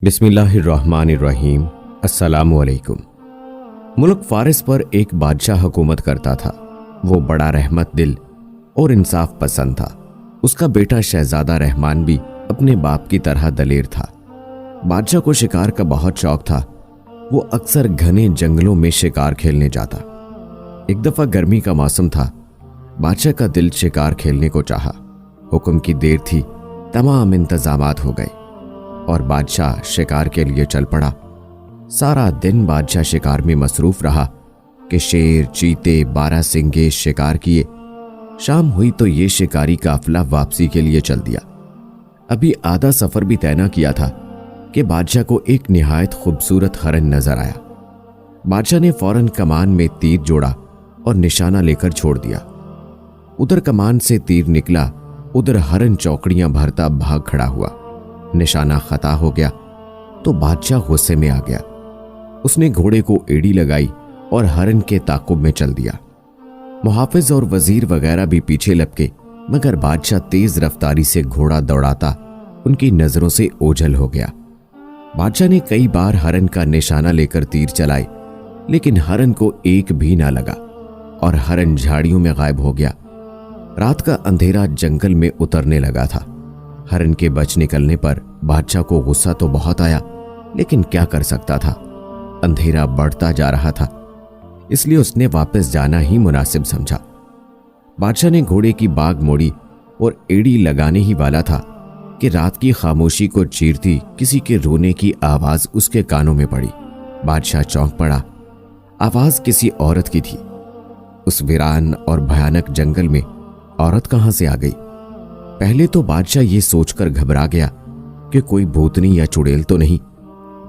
बिस्मिल्लाहिर्रहमानिर्रहीम। अस्सलामु अलैकुम। मुल्क फारिस पर एक बादशाह हुकूमत करता था। वो बड़ा रहमत दिल और इंसाफ पसंद था। उसका बेटा शहजादा रहमान भी अपने बाप की तरह दलेर था। बादशाह को शिकार का बहुत शौक था। वो अक्सर घने जंगलों में शिकार खेलने जाता। एक दफा गर्मी का मौसम था। बादशाह का दिल शिकार खेलने को चाहा। हुक्म की देर थी, तमाम इंतजामात हो गए और बादशाह शिकार के लिए चल पड़ा। सारा दिन बादशाह शिकार में मसरूफ रहा कि शेर, चीते, बारहसिंगे शिकार किए। शाम हुई तो ये शिकारी काफिला वापसी के लिए चल दिया। अभी आधा सफर भी तय न किया था कि बादशाह को एक निहायत खूबसूरत हरन नजर आया। बादशाह ने फौरन कमान में तीर जोड़ा और निशाना लेकर छोड़ दिया। उधर कमान से तीर निकला, उधर हरन चौकड़ियां भरता भाग खड़ा हुआ। निशाना खता हो गया तो बादशाह गुस्से में आ गया। उसने घोड़े को एड़ी लगाई और हरन के ताकुब में चल दिया। मुहाफिज और वजीर वगैरह भी पीछे लपके, मगर बादशाह तेज रफ्तारी से घोड़ा दौड़ाता उनकी नजरों से ओझल हो गया। बादशाह ने कई बार हरन का निशाना लेकर तीर चलाए, लेकिन हरन को एक भी ना लगा और हरन झाड़ियों में गायब हो गया। रात का अंधेरा जंगल में उतरने लगा था। हरन के बच निकलने पर बादशाह को गुस्सा तो बहुत आया, लेकिन क्या कर सकता था। अंधेरा बढ़ता जा रहा था, इसलिए उसने वापस जाना ही मुनासिब समझा। बादशाह ने घोड़े की बाग मोड़ी और एड़ी लगाने ही वाला था कि रात की खामोशी को चीरती किसी के रोने की आवाज उसके कानों में पड़ी। बादशाह चौंक पड़ा। आवाज किसी औरत की थी। उस वीरान और भयानक जंगल में औरत कहां से आ गई? पहले तो बादशाह ये सोचकर घबरा गया कि कोई भूतनी या चुड़ैल तो नहीं,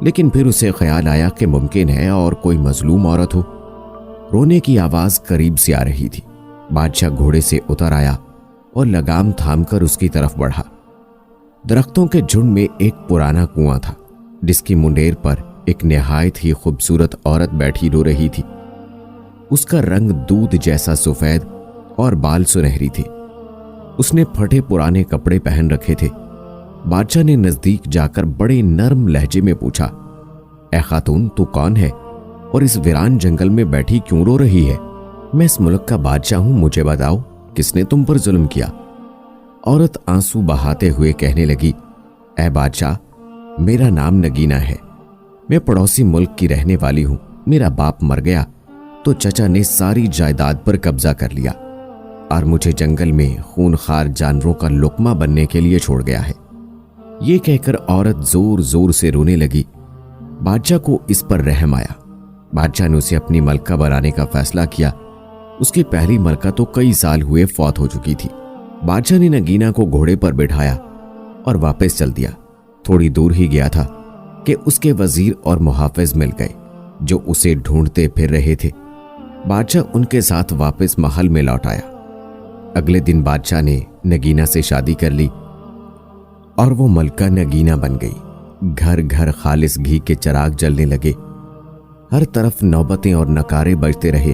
लेकिन फिर उसे ख्याल आया कि मुमकिन है और कोई मजलूम औरत हो। रोने की आवाज करीब से आ रही थी। बादशाह घोड़े से उतर आया और लगाम थामकर उसकी तरफ बढ़ा। दरख्तों के झुंड में एक पुराना कुआं था, जिसकी मुंडेर पर एक निहायत ही खूबसूरत औरत बैठी रो रही थी। उसका रंग दूध जैसा सफेद और बाल सुनहरी थे। उसने फटे पुराने कपड़े पहन रखे थे। बादशाह ने नजदीक जाकर बड़े नरम लहजे में पूछा, ए खातून, तू कौन है और इस वीरान जंगल में बैठी क्यों रो रही है? मैं इस मुल्क का बादशाह हूं, मुझे बताओ, किसने तुम पर जुल्म किया? औरत आंसू बहाते हुए कहने लगी, ए बादशाह, मेरा नाम नगीना है। मैं पड़ोसी मुल्क की रहने वाली हूं। मेरा बाप मर गया तो चचा ने सारी जायदाद पर कब्जा कर लिया और मुझे जंगल में खूनखार जानवरों का लुकमा बनने के लिए छोड़ गया है। ये कहकर औरत जोर जोर से रोने लगी। बादशाह को इस पर रहम आया। बादशाह ने उसे अपनी मलका बनाने का फैसला किया। उसकी पहली मलका तो कई साल हुए फौत हो चुकी थी। बादशाह ने नगीना को घोड़े पर बिठाया और वापस चल दिया। थोड़ी दूर ही गया था कि उसके वजीर और मुहाफिज मिल गए, जो उसे ढूंढते फिर रहे थे। बादशाह उनके साथ वापस महल में लौट आया। अगले दिन बादशाह ने नगीना से शादी कर ली और वो मलका नगीना बन गई। घर घर खालिस घी के चिराग जलने लगे। हर तरफ नौबतें और नकारे बजते रहे।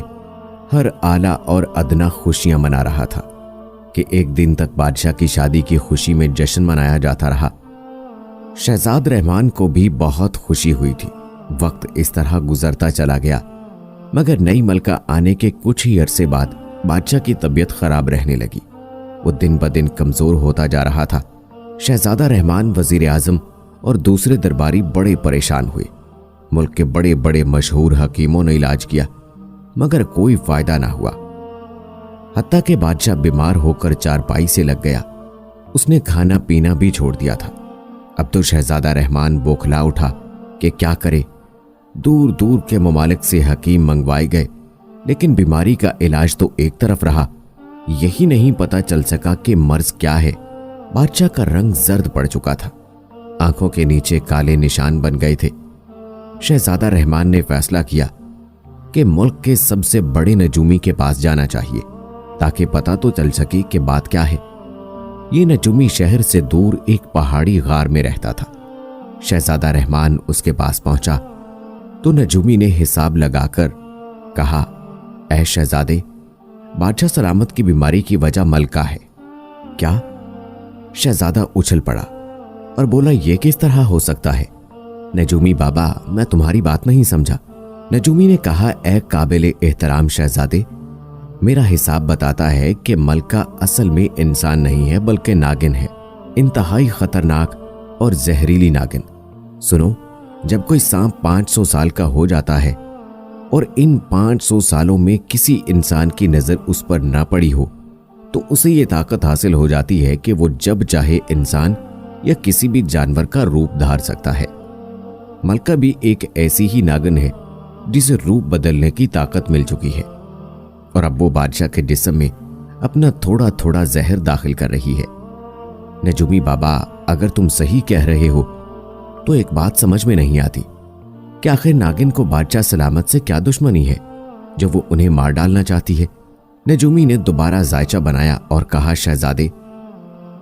हर आला और अदना खुशियां मना रहा था कि एक दिन तक बादशाह की शादी की खुशी में जश्न मनाया जाता रहा। शहजाद रहमान को भी बहुत खुशी हुई थी। वक्त इस तरह गुजरता चला गया, मगर नई मलका आने के कुछ ही अरसे बाद बादशाह की तबीयत खराब रहने लगी। वो दिन ब दिन कमजोर होता जा रहा था। शहजादा रहमान, वजीर आजम और दूसरे दरबारी बड़े परेशान हुए। मुल्क के बड़े बड़े मशहूर हकीमों ने इलाज किया, मगर कोई फायदा ना हुआ। हत्ता के बादशाह बीमार होकर चारपाई से लग गया। उसने खाना पीना भी छोड़ दिया था। अब तो शहजादा रहमान बौखला उठा कि क्या करे। दूर दूर के ममालिक से हकीम मंगवाए गए, लेकिन बीमारी का इलाज तो एक तरफ रहा। यही नहीं पता चल सका कि मर्ज क्या है। बादशाह का रंग जर्द पड़ चुका था। आंखों के नीचे काले निशान बन गए थे। शहजादा रहमान ने फैसला किया कि मुल्क के सबसे बड़े नजूमी के पास जाना चाहिए, ताकि पता तो चल सके कि बात क्या है। ये नजूमी शहर से दूर एक पहाड़ी गार में रहता था। शहजादा रहमान उसके पास पहुंचा तो नजूमी ने हिसाब लगाकर कहा, ऐ शहजादे, बादशाह सलामत की बीमारी की वजह मलका है। क्या? शहजादा उछल पड़ा और बोला, यह किस तरह हो सकता है? नजूमी बाबा, मैं तुम्हारी बात नहीं समझा। नजूमी ने कहा, ए काबिल एहतराम शहजादे, मेरा हिसाब बताता है कि मलका असल में इंसान नहीं है बल्कि नागिन है, इंतहाई खतरनाक और जहरीली नागिन। सुनो, जब कोई सांप 500 साल का हो जाता है और इन 500 सालों में किसी इंसान की नजर उस पर न पड़ी हो, तो उसे ये ताकत हासिल हो जाती है कि वो जब चाहे इंसान या किसी भी जानवर का रूप धार सकता है। मलका भी एक ऐसी ही नागिन है जिसे रूप बदलने की ताकत मिल चुकी है, और अब वो बादशाह के जिस्म में अपना थोड़ा थोड़ा जहर दाखिल कर रही है। नजूमी बाबा, अगर तुम सही कह रहे हो तो एक बात समझ में नहीं आती कि आखिर नागिन को बादशाह सलामत से क्या दुश्मनी है जो वो उन्हें मार डालना चाहती है। नजूमी ने दोबारा जायचा बनाया और कहा, शहजादे,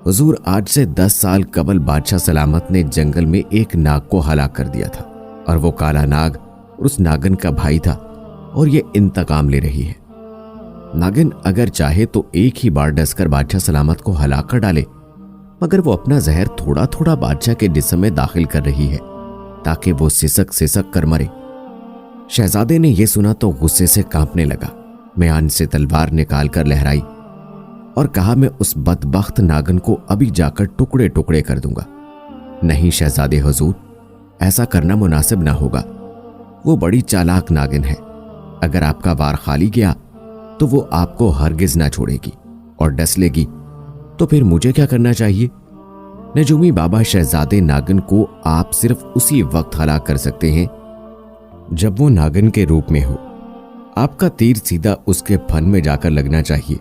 हुजूर, आज से 10 साल कबल बादशाह सलामत ने जंगल में एक नाग को हलाक कर दिया था, और वो काला नाग उस नागिन का भाई था और ये इंतकाम ले रही है। नागिन अगर चाहे तो एक ही बार डसकर बादशाह सलामत को हलाक कर डाले, मगर वो अपना जहर थोड़ा थोड़ा बादशाह के जिस्म में दाखिल कर रही है ताकि वो सिसक सिसक कर मरे। शहजादे ने यह सुना तो गुस्से से कांपने लगा। म्यान से तलवार निकाल कर लहराई और कहा, मैं उस बदबख्त नागिन को अभी जाकर टुकड़े टुकड़े कर दूंगा। नहीं शहजादे हुजूर, ऐसा करना मुनासिब ना होगा। वो बड़ी चालाक नागिन है। अगर आपका वार खाली गया तो वो आपको हरगिज ना छोड़ेगी, और डस लेगी तो फिर मुझे क्या करना चाहिए? नजूमी बाबा, शहजादे नागिन को आप सिर्फ उसी वक्त हलाक कर सकते हैं जब वो नागिन के रूप में हो। आपका तीर सीधा उसके फन में जाकर लगना चाहिए।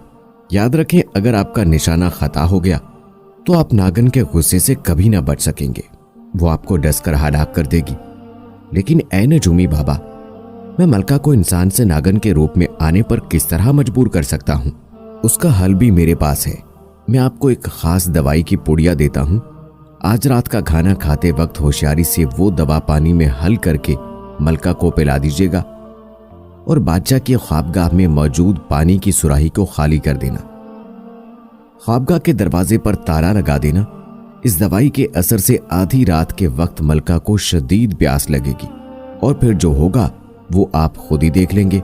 याद रखें, अगर आपका निशाना खता हो गया तो आप नागिन के गुस्से से कभी ना बच सकेंगे। वो आपको डसकर हलाक कर देगी। लेकिन ऐ नजूमी बाबा, मैं मलका को इंसान से नागिन के रूप में आने पर किस तरह मजबूर कर सकता हूं? उसका हल भी मेरे पास है। मैं आपको एक खास दवाई की पुड़िया देता हूं। आज रात का खाना खाते वक्त होशियारी से वो दवा पानी में हल करके मलका को पिला दीजिएगा, और बादशाह की ख्वाबगाह में मौजूद पानी की सुराही को खाली कर देना। ख्वाबगाह के दरवाजे पर ताला लगा देना। इस दवाई के असर से आधी रात के वक्त मलका को शदीद प्यास लगेगी, और फिर जो होगा वो आप खुद ही देख लेंगे।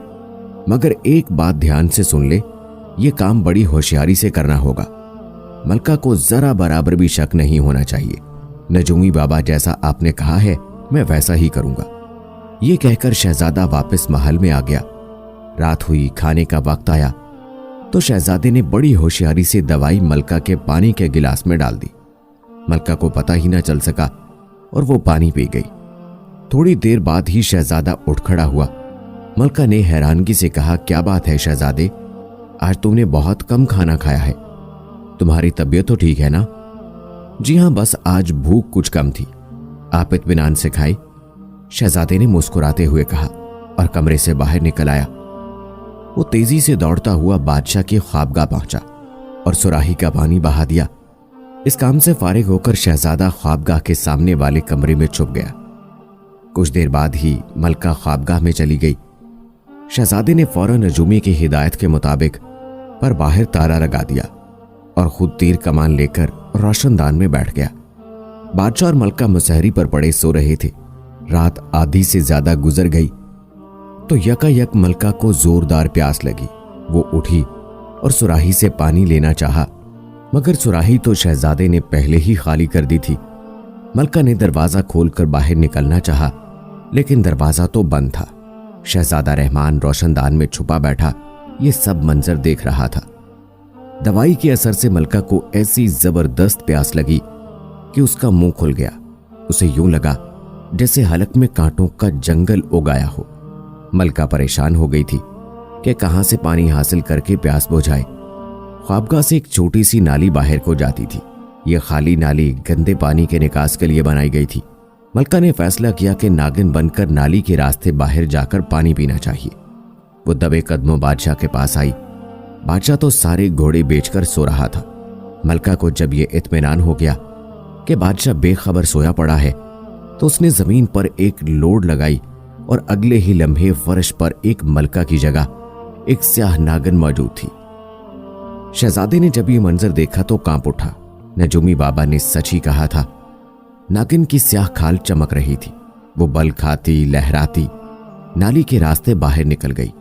मगर एक बात ध्यान से सुन ले, ये काम बड़ी होशियारी से करना होगा। मलका को जरा बराबर भी शक नहीं होना चाहिए। नजूमी बाबा, जैसा आपने कहा है मैं वैसा ही करूंगा। ये कहकर शहजादा वापस महल में आ गया। रात हुई, खाने का वक्त आया तो शहजादे ने बड़ी होशियारी से दवाई मलका के पानी के गिलास में डाल दी। मलका को पता ही ना चल सका और वो पानी पी गई। थोड़ी देर बाद ही शहजादा उठ खड़ा हुआ। मलका ने हैरानगी से कहा, क्या बात है शहजादे, आज तुमने बहुत कम खाना खाया है। तुम्हारी तबीयत तो ठीक है ना? जी हाँ, बस आज भूख कुछ कम थी। आप इत्मीनान से खाए, शहजादे ने मुस्कुराते हुए कहा, और कमरे से बाहर निकल आया। वो तेजी से दौड़ता हुआ बादशाह की ख्वाबगाह पहुंचा और सुराही का पानी बहा दिया। इस काम से फारिग होकर शहजादा ख्वाबगाह के सामने वाले कमरे में छुप गया। कुछ देर बाद ही मलका ख्वाबगाह में चली गई। शहजादे ने फौरन नजूमी की हिदायत के मुताबिक पर बाहर ताला लगा दिया और खुद तीर कमान लेकर रोशनदान में बैठ गया। बादशाह और मलका मुसहरी पर पड़े सो रहे थे। रात आधी से ज्यादा गुजर गई तो यकायक मलका को जोरदार प्यास लगी। वो उठी और सुराही से पानी लेना चाहा, मगर सुराही तो शहजादे ने पहले ही खाली कर दी थी। मलका ने दरवाजा खोलकर बाहर निकलना चाहा, लेकिन दरवाजा तो बंद था। शहजादा रहमान रोशनदान में छुपा बैठा ये सब मंजर देख रहा था। दवाई के असर से मलका को ऐसी जबरदस्त प्यास लगी कि उसका मुंह खुल गया। उसे यूं लगा जैसे हलक में कांटों का जंगल उगाया हो। मलका परेशान हो गई थी कि कहां से पानी हासिल करके प्यास बुझाए। ख्वाबगाह से एक छोटी सी नाली बाहर को जाती थी। यह खाली नाली गंदे पानी के निकास के लिए बनाई गई थी। मलका ने फैसला किया कि नागिन बनकर नाली के रास्ते बाहर जाकर पानी पीना चाहिए। वो दबे कदमों बादशाह के पास आई। बादशाह तो सारे घोड़े बेचकर सो रहा था। मलका को जब ये इत्मीनान हो गया कि बादशाह बेखबर सोया पड़ा है तो उसने जमीन पर एक लोड लगाई और अगले ही लम्हे फर्श पर एक मलका की जगह एक स्याह नागिन मौजूद थी। शहजादे ने जब ये मंजर देखा तो कांप उठा। नजूमी बाबा ने सच ही कहा था। नागिन की स्याह खाल चमक रही थी वो बल खाती लहराती नाली के रास्ते बाहर निकल गई।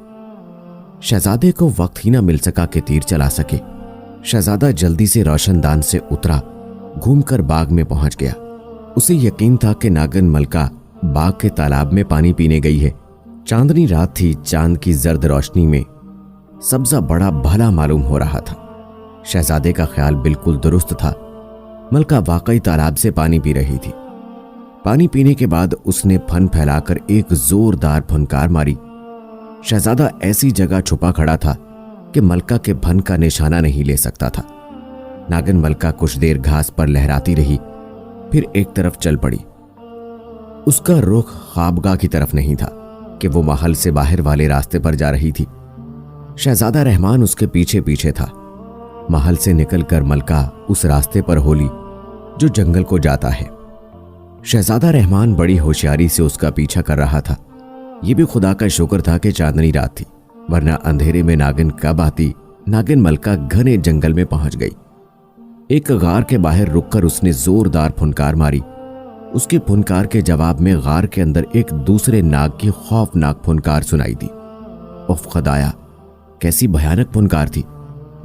शहजादे को वक्त ही ना मिल सका कि तीर चला सके। शहजादा जल्दी से रोशनदान से उतरा, घूमकर बाग में पहुंच गया। उसे यकीन था कि नागन मलका बाग के तालाब में पानी पीने गई है। चांदनी रात थी, चांद की जर्द रोशनी में सब्जा बड़ा भला मालूम हो रहा था। शहजादे का ख्याल बिल्कुल दुरुस्त था। मलका वाकई तालाब से पानी पी रही थी। पानी पीने के बाद उसने फन फैलाकर एक जोरदार फनकार मारी। शहजादा ऐसी जगह छुपा खड़ा था कि मलका के फन का निशाना नहीं ले सकता था। नागिन मलका कुछ देर घास पर लहराती रही, फिर एक तरफ चल पड़ी। उसका रुख ख्वाबगाह की तरफ नहीं था कि वो महल से बाहर वाले रास्ते पर जा रही थी। शहजादा रहमान उसके पीछे पीछे था। महल से निकलकर मलका उस रास्ते पर होली जो जंगल को जाता है। शहजादा रहमान बड़ी होशियारी से उसका पीछा कर रहा था। ये भी खुदा का शुक्र था कि चांदनी रात थी, वरना अंधेरे में नागिन कब आती। नागिन मलका घने जंगल में पहुंच गई। एक गार के बाहर रुककर उसने जोरदार फुनकार मारी। उसके फुनकार के जवाब में गार के अंदर एक दूसरे नाग की खौफनाक फुनकार सुनाई दी। उफ खुदाया, कैसी भयानक फुनकार थी।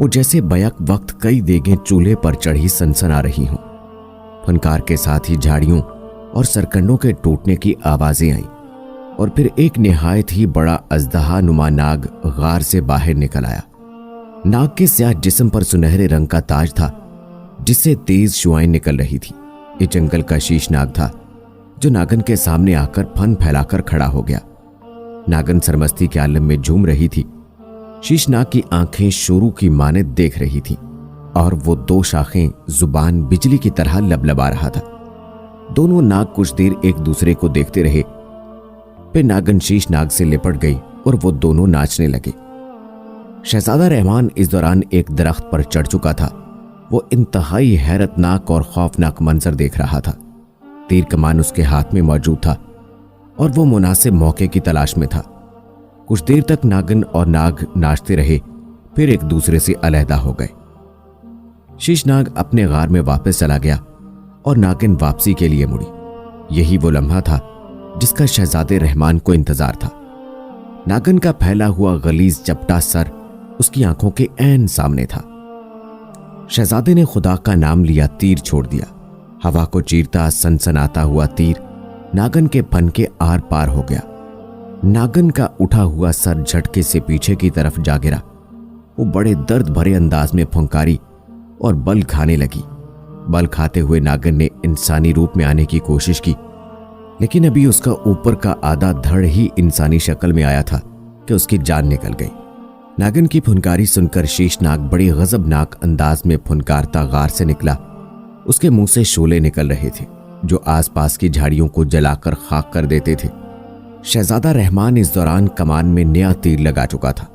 वो जैसे बैक वक्त कई देगें चूल्हे पर चढ़ी सनसन आ रही हों। फुनकार के साथ ही झाड़ियों और सरकंडों के टूटने की आवाजें आईं और फिर एक निहायत ही बड़ा अजदहा नुमा नाग गार से बाहर निकल आया। नाग के स्याह जिस्म पर सुनहरे रंग का ताज था जिससे तेज शुआएं निकल रही थी। ये जंगल का शीश नाग था जो नागन के सामने आकर फन फैलाकर खड़ा हो गया। नागन सरमस्ती के आलम में झूम रही थी। शीशनाग की आंखें शुरू की माने देख रही थी और वो दो शाखें जुबान बिजली की तरह लबलबा रहा था। दोनों नाग कुछ देर एक दूसरे को देखते रहे, फिर नागन शीशनाग से लिपट गई और वो दोनों नाचने लगे। शहजादा रहमान इस दौरान एक दरख्त पर चढ़ चुका था। वो इंतहाई हैरतनाक और खौफनाक मंजर देख रहा था। तीर कमान उसके हाथ में मौजूद था और वो मुनासिब मौके की तलाश में था। कुछ देर तक नागिन और नाग नाचते रहे, फिर एक दूसरे से अलहदा हो गए। शीशनाग अपने गार में वापस चला गया और नागिन वापसी के लिए मुड़ी। यही वो लम्हा था जिसका शहजादे रहमान को इंतजार था। नागिन का फैला हुआ गलीज चपटा सर उसकी आंखों के ऐन सामने था। शहजादे ने खुदा का नाम लिया, तीर छोड़ दिया। हवा को चीरता सनसनाता हुआ तीर नागिन के फन के आर पार हो गया। नागिन का उठा हुआ सर झटके से पीछे की तरफ जा गिरा। वो बड़े दर्द भरे अंदाज में फुंकारी और बल खाने लगी। बल खाते हुए नागिन ने इंसानी रूप में आने की कोशिश की, लेकिन अभी उसका ऊपर का आधा धड़ ही इंसानी शक्ल में आया था कि उसकी जान निकल गई। नागिन की फुनकारी सुनकर शीशनाग बड़ी गजबनाक अंदाज में फुनकारता गार से निकला। उसके मुंह से शोले निकल रहे थे जो आसपास की झाड़ियों को जलाकर खाक कर देते थे। शहजादा रहमान इस दौरान कमान में नया तीर लगा चुका था।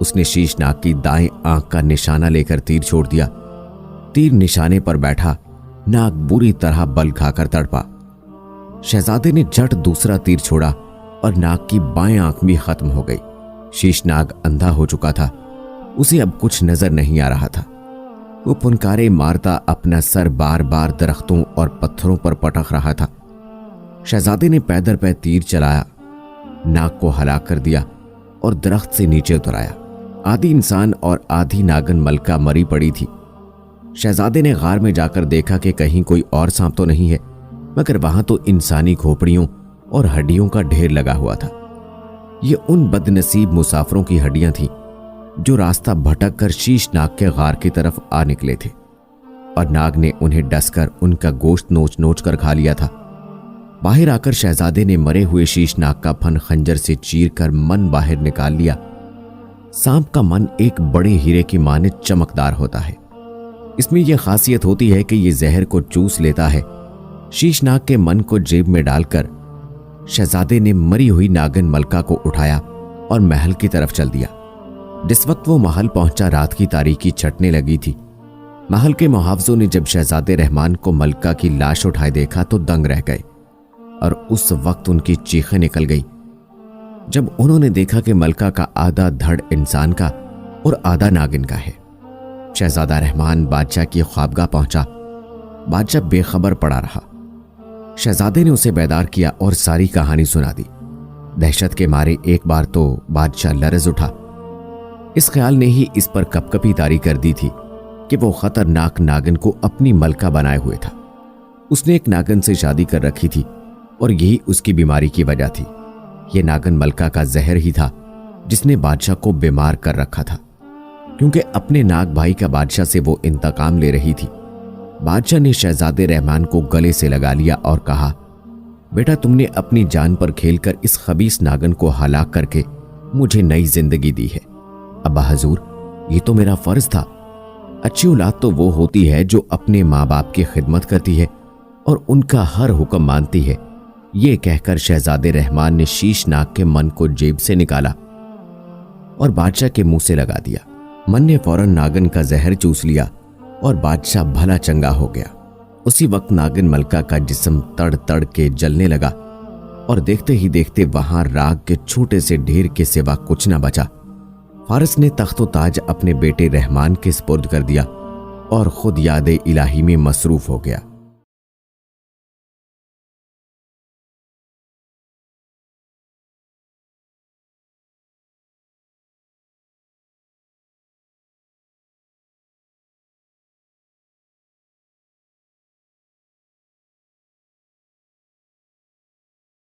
उसने शीशनाग की दाएं आंख का निशाना लेकर तीर छोड़ दिया। तीर निशाने पर बैठा, नाग बुरी तरह बल खाकर तड़पा। शहजादे ने झट दूसरा तीर छोड़ा और नाग की बाएं आंख भी खत्म हो गई। शीशनाग अंधा हो चुका था, उसे अब कुछ नजर नहीं आ रहा था। वो फुनकारे मारता अपना सर बार बार दरख्तों और पत्थरों पर पटक रहा था। शहजादे ने पैदल पे तीर चलाया, नाग को हलाक कर दिया और दरख्त से नीचे उतराया। आधी इंसान और आधी नागिन मलका मरी पड़ी थी। शहजादे ने गार में जाकर देखा कि कहीं कोई और सांप तो नहीं है, मगर वहां तो इंसानी खोपड़ियों और हड्डियों का ढेर लगा हुआ था। ये उन बदनसीब मुसाफिरों की हड्डियां थीं जो रास्ता भटक कर शीशनाग के गार की तरफ आ निकले थे और नाग ने उन्हें डसकर उनका गोश्त नोच नोच कर खा लिया था। बाहर आकर शहजादे ने मरे हुए शीशनाग का फन खंजर से चीर कर मन बाहर निकाल लिया। सांप का मन एक बड़े हीरे की मानित चमकदार होता है। इसमें यह खासियत होती है कि यह जहर को चूस लेता है। शीशनाग के मन को जेब में डालकर शहजादे ने मरी हुई नागिन मलका को उठाया और महल की तरफ चल दिया। जिस वक्त वो महल पहुंचा, रात की तारीकी छटने लगी थी। महल के मुहावजों ने जब शहजादे रहमान को मलका की लाश उठाए देखा तो दंग रह गए और उस वक्त उनकी चीखें निकल गई जब उन्होंने देखा कि मलका का आधा धड़ इंसान का और आधा नागिन का है। शहजादा रहमान बादशाह की ख्वाबगाह पहुंचा। बादशाह बेखबर पड़ा रहा। शहजादे ने उसे बेदार किया और सारी कहानी सुना दी। दहशत के मारे एक बार तो बादशाह लरज उठा। इस ख्याल ने ही इस पर कपकपी तारी कर दी थी कि वो खतरनाक नागिन को अपनी मलका बनाए हुए था। उसने एक नागिन से शादी कर रखी थी और यही उसकी बीमारी की वजह थी। ये नागिन मलका का जहर ही था जिसने बादशाह को बीमार कर रखा था। क्योंकि अपने नाग भाई का बादशाह से वो इंतकाम ले रही थी, बादशाह ने शहजादे रहमान को गले से लगा लिया और कहा, बेटा तुमने अपनी जान पर खेलकर इस खबीस नागिन को हलाक करके मुझे नई जिंदगी दी है। अब्बा हजूर, ये तो मेरा फर्ज था। अच्छी औलाद तो वो होती है जो अपने माँ बाप की खिदमत करती है और उनका हर हुक्म मानती है। ये कहकर शहजादे रहमान ने शीश नाग के मन को जेब से निकाला और बादशाह के मुंह से लगा दिया। मन ने फौरन नागिन का जहर चूस लिया और बादशाह भला चंगा हो गया। उसी वक्त नागिन मलका का जिस्म तड़ तड़ के जलने लगा और देखते ही देखते वहां राग के छोटे से ढेर के सिवा कुछ न बचा। फारिस ने तख्तो ताज अपने बेटे रहमान के स्पुर्द कर दिया और खुद याद इलाही में मसरूफ हो गया।